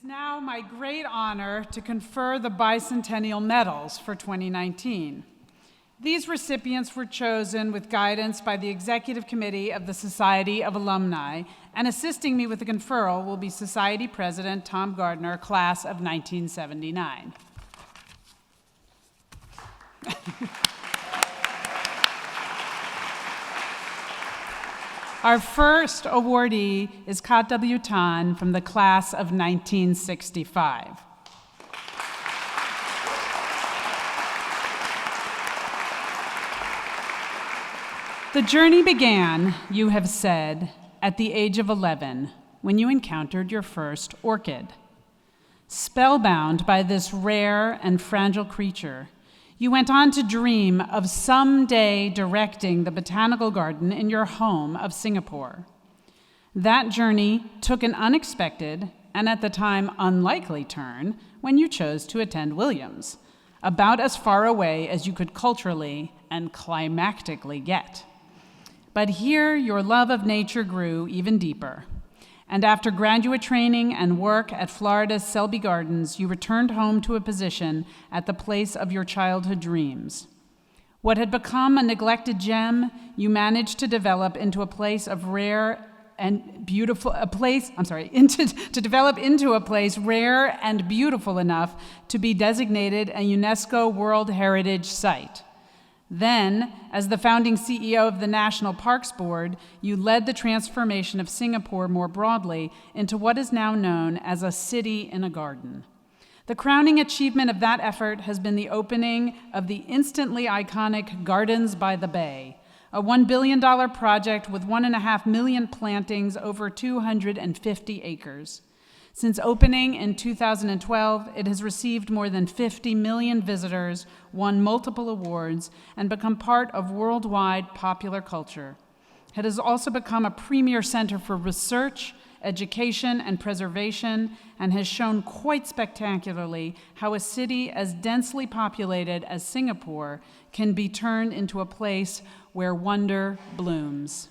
now my great honor to confer the Bicentennial Medals for 2019. These recipients were chosen with guidance by the Executive Committee of the Society of Alumni, and assisting me with the conferral will be Society President Tom Gardner, class of 1979. Our first awardee is Kiat W from the class of 1965. The journey began, you have said, at the age of 11, when you encountered your first orchid. Spellbound by this rare and fragile creature, you went on to dream of someday directing the Botanical Garden in your home of Singapore. That journey took an unexpected, and at the time unlikely turn, when you chose to attend Williams, about as far away as you could culturally and climactically get. But here your love of nature grew even deeper. And after graduate training and work at Florida's Selby Gardens, you returned home to a position at the place of your childhood dreams. What had become a neglected gem, you managed to develop into a place of rare and beautiful, to develop into a place rare and beautiful enough to be designated a UNESCO World Heritage Site. Then, as the founding CEO of the National Parks Board, you led the transformation of Singapore more broadly into what is now known as a city in a garden. The crowning achievement of that effort has been the opening of the instantly iconic Gardens by the Bay, a $1 billion project with 1.5 million plantings over 250 acres. Since opening in 2012, it has received more than 50 million visitors, won multiple awards, and become part of worldwide popular culture. It has also become a premier center for research, education, and preservation, and has shown quite spectacularly how a city as densely populated as Singapore can be turned into a place where wonder blooms.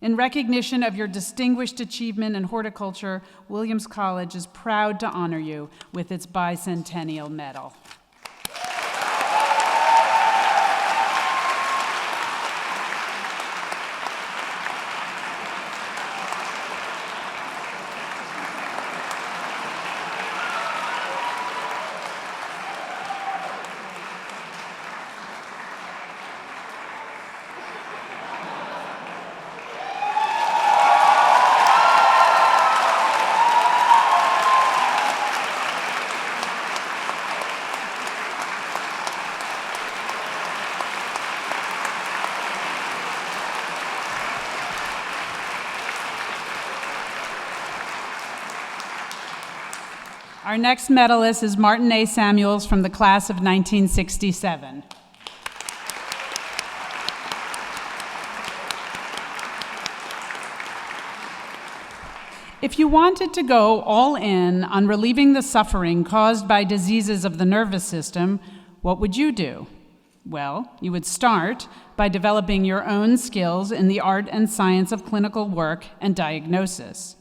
In recognition of your distinguished achievement in horticulture, Williams College is proud to honor you with its Bicentennial Medal. Our next medalist is Martin A. Samuels from the class of 1967. If you wanted to go all in on relieving the suffering caused by diseases of the nervous system, what would you do? Well, you would start by developing your own skills in the art and science of clinical work and diagnosis.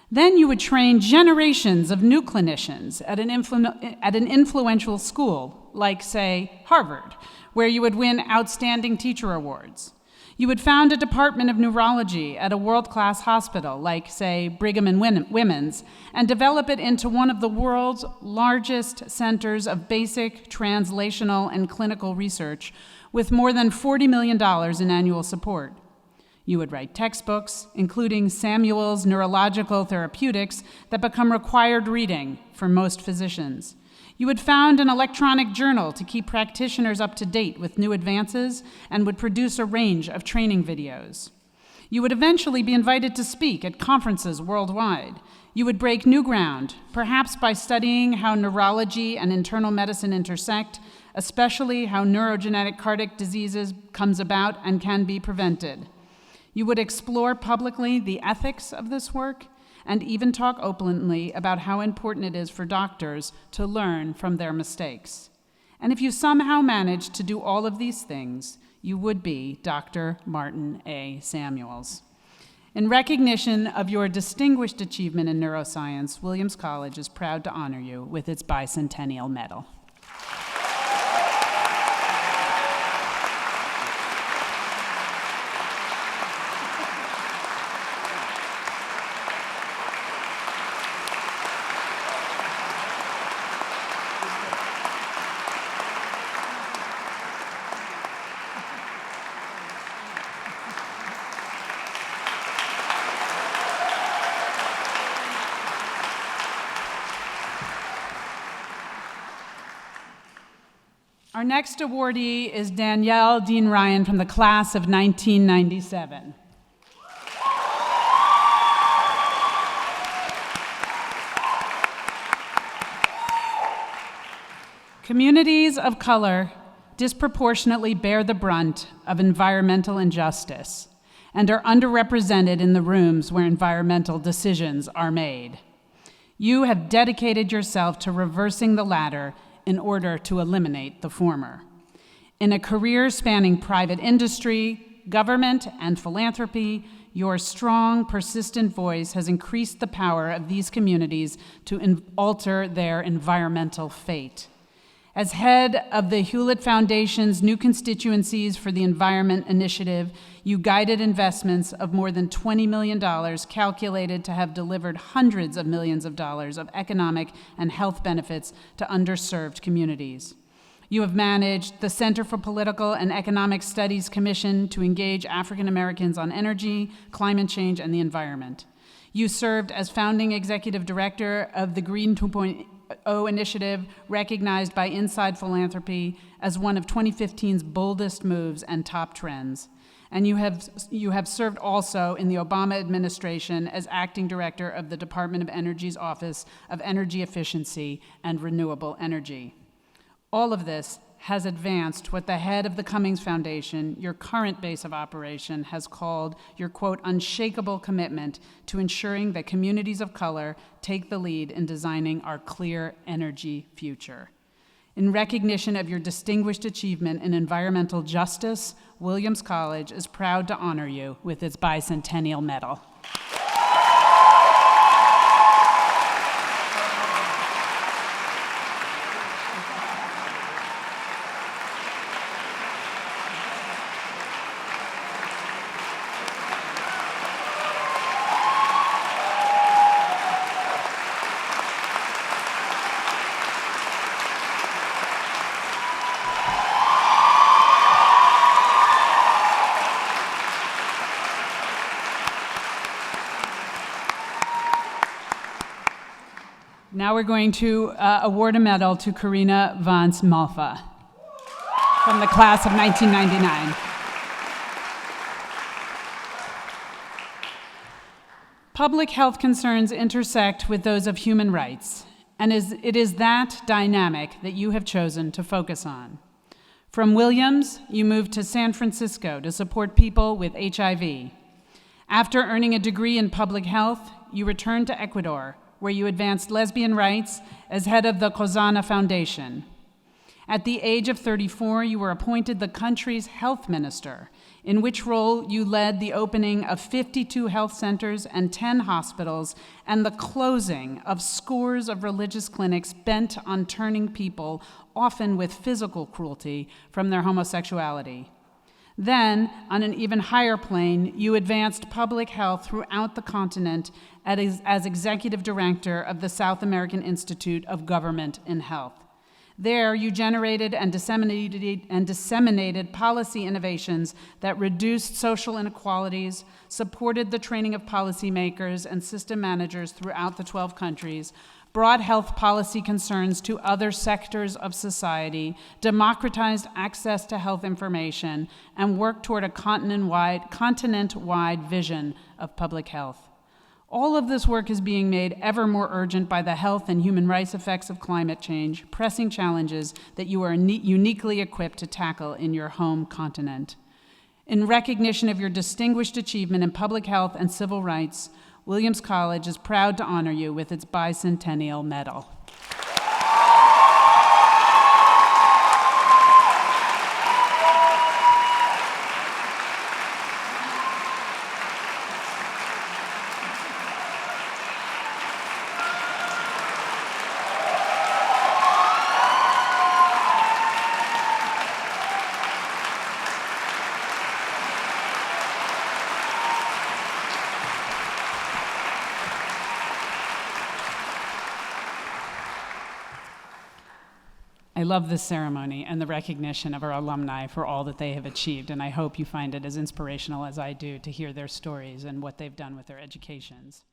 Then you would train generations of new clinicians at an influential school, like, say, Harvard, where you would win outstanding teacher awards. You would found a department of neurology at a world-class hospital, like, say, Brigham and Women's, and develop it into one of the world's largest centers of basic, translational, and clinical research, with more than $40 million in annual support. You would write textbooks, including Samuel's Neurological Therapeutics, that become required reading for most physicians. You would found an electronic journal to keep practitioners up to date with new advances and would produce a range of training videos. You would eventually be invited to speak at conferences worldwide. You would break new ground, perhaps by studying how neurology and internal medicine intersect, especially how neurogenetic cardiac diseases comes about and can be prevented. You would explore publicly the ethics of this work and even talk openly about how important it is for doctors to learn from their mistakes. And if you somehow managed to do all of these things, you would be Dr. Martin A. Samuels. In recognition of your distinguished achievement in neuroscience, Williams College is proud to honor you with its Bicentennial Medal. Our next awardee is Danielle Deane-Ryan from the class of 1997. Communities of color disproportionately bear the brunt of environmental injustice and are underrepresented in the rooms where environmental decisions are made. You have dedicated yourself to reversing the latter in order to eliminate the former. In a career spanning private industry, government, and philanthropy, your strong, persistent voice has increased the power of these communities to alter their environmental fate. As head of the Hewlett Foundation's New Constituencies for the Environment Initiative, you guided investments of more than $20 million calculated to have delivered hundreds of millions of dollars of economic and health benefits to underserved communities. You have managed the Center for Political and Economic Studies Commission to engage African Americans on energy, climate change, and the environment. You served as founding executive director of the Green 2.0 initiative, recognized by Inside Philanthropy as one of 2015's boldest moves and top trends. And you have served also in the Obama administration as acting director of the Department of Energy's Office of Energy Efficiency and Renewable Energy. All of this has advanced what the head of the Cummings Foundation, your current base of operation, has called your, quote, unshakable commitment to ensuring that communities of color take the lead in designing our clear energy future. In recognition of your distinguished achievement in environmental justice, Williams College is proud to honor you with its Bicentennial Medal. Now we're going to award a medal to Carina Vance from the class of 1999. Public health concerns intersect with those of human rights, and it is that dynamic that you have chosen to focus on. From Williams, you moved to San Francisco to support people with HIV. After earning a degree in public health, you returned to Ecuador, where you advanced lesbian rights as head of the Cozana Foundation. At the age of 34, you were appointed the country's health minister, in which role you led the opening of 52 health centers and 10 hospitals and the closing of scores of religious clinics bent on turning people, often with physical cruelty, from their homosexuality. Then, on an even higher plane, you advanced public health throughout the continent as executive director of the South American Institute of Government and Health. There, you generated and disseminated policy innovations that reduced social inequalities, supported the training of policymakers and system managers throughout the 12 countries, brought health policy concerns to other sectors of society, democratized access to health information, and worked toward a continent-wide vision of public health. All of this work is being made ever more urgent by the health and human rights effects of climate change, pressing challenges that you are uniquely equipped to tackle in your home continent. In recognition of your distinguished achievement in public health and civil rights, Williams College is proud to honor you with its Bicentennial Medal. I love this ceremony and the recognition of our alumni for all that they have achieved, and I hope you find it as inspirational as I do to hear their stories and what they've done with their educations.